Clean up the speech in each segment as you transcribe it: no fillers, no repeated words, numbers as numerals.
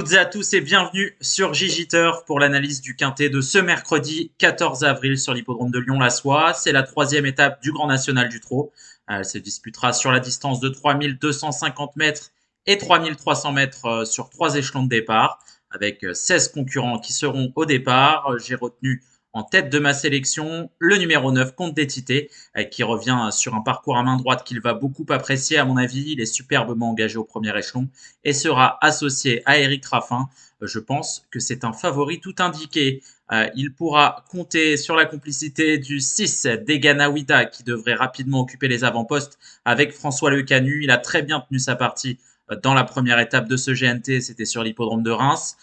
Toutes et à tous et bienvenue sur Gigiteur pour l'analyse du quintet de ce mercredi 14 avril sur l'hippodrome de Lyon-la-Soie. C'est la troisième étape du Grand National du Trot. Elle se disputera sur la distance de 3250 mètres et 3300 mètres sur trois échelons de départ avec 16 concurrents qui seront au départ. J'ai retenu en tête de ma sélection le numéro 9, Comte d'Étité, qui revient sur un parcours à main droite qu'il va beaucoup apprécier à mon avis. Il est superbement engagé au premier échelon et sera associé à Eric Raffin. Je pense que c'est un favori tout indiqué. Il pourra compter sur la complicité du 6 Deganawida qui devrait rapidement occuper les avant-postes avec François Lecanu. Il a très bien tenu sa partie dans la première étape de ce GNT, c'était sur l'hippodrome de Reims.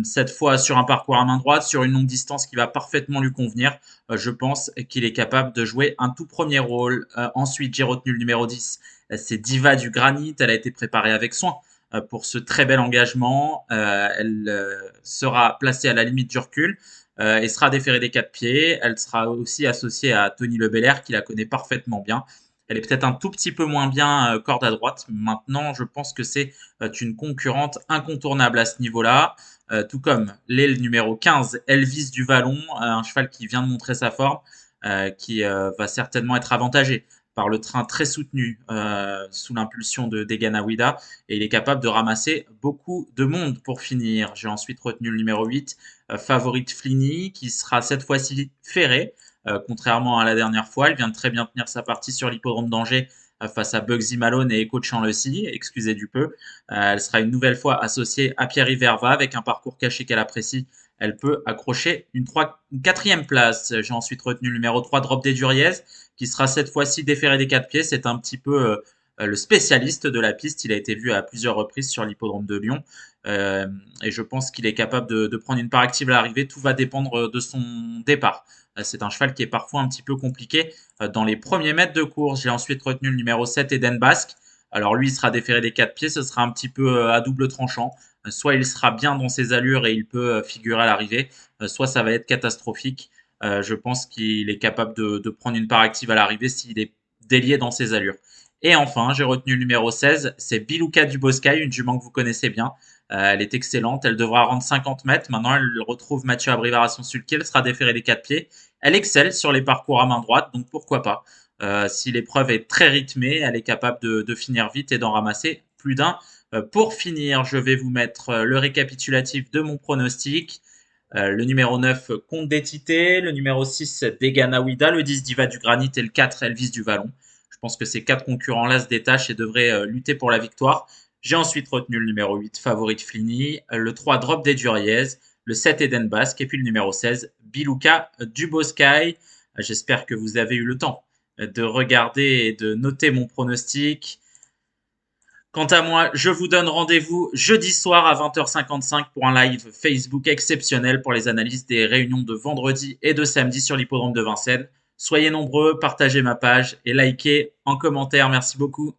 Cette fois sur un parcours à main droite, sur une longue distance qui va parfaitement lui convenir. Je pense qu'il est capable de jouer un tout premier rôle. Ensuite, j'ai retenu le numéro 10, c'est Diva du Granit. Elle a été préparée avec soin pour ce très bel engagement. Elle sera placée à la limite du recul et sera déférée des quatre pieds. Elle sera aussi associée à Tony Le Belair qui la connaît parfaitement bien. Elle est peut-être un tout petit peu moins bien corde à droite. Maintenant, je pense que c'est une concurrente incontournable à ce niveau-là. Tout comme l'aile numéro 15, Elvis du Vallon, un cheval qui vient de montrer sa forme, qui va certainement être avantagé par le train très soutenu sous l'impulsion de Deganawida et il est capable de ramasser beaucoup de monde pour finir. J'ai ensuite retenu le numéro 8, Favorite Flini, qui sera cette fois-ci ferré, contrairement à la dernière fois. Elle vient de très bien tenir sa partie sur l'hippodrome d'Angers face à Bugsy Malone et Echo de Champ-le-Cy, excusez du peu. Elle sera une nouvelle fois associée à Pierre Verva avec un parcours caché qu'elle apprécie. Elle peut accrocher une quatrième place. J'ai ensuite retenu le numéro 3, Drop des Duriez, qui sera cette fois-ci déféré des quatre pieds. C'est un petit peu le spécialiste de la piste. Il a été vu à plusieurs reprises sur l'hippodrome de Lyon. Et je pense qu'il est capable de prendre une part active à l'arrivée. Tout va dépendre de son départ. C'est un cheval qui est parfois un petit peu compliqué dans les premiers mètres de course. J'ai ensuite retenu le numéro 7, Eden Basque. Alors lui, il sera déféré des quatre pieds. Ce sera un petit peu à double tranchant. Soit il sera bien dans ses allures et il peut figurer à l'arrivée, soit ça va être catastrophique. Je pense qu'il est capable de prendre une part active à l'arrivée s'il est délié dans ses allures. Et enfin, j'ai retenu le numéro 16, c'est Biluka du Boscaï, une jument que vous connaissez bien. Elle est excellente, elle devra rendre 50 mètres. Maintenant, elle retrouve Mathieu Abrivard à son sulky, elle sera déférée des quatre pieds. Elle excelle sur les parcours à main droite, donc pourquoi pas. Si l'épreuve est très rythmée, elle est capable de finir vite et d'en ramasser plus d'un. Pour finir, je vais vous mettre le récapitulatif de mon pronostic. Le numéro 9, Comte d'Étité, le numéro 6, Deganawida, le 10, Diva du Granit et le 4, Elvis du Vallon. Je pense que ces quatre concurrents-là se détachent et devraient lutter pour la victoire. J'ai ensuite retenu le numéro 8, Favorite Flini, le 3, Drop des Duriez, le 7, Eden Basque et puis le numéro 16, Biluka du Boscaï. J'espère que vous avez eu le temps de regarder et de noter mon pronostic. Quant à moi, je vous donne rendez-vous jeudi soir à 20h55 pour un live Facebook exceptionnel pour les analyses des réunions de vendredi et de samedi sur l'hippodrome de Vincennes. Soyez nombreux, partagez ma page et likez en commentaire. Merci beaucoup.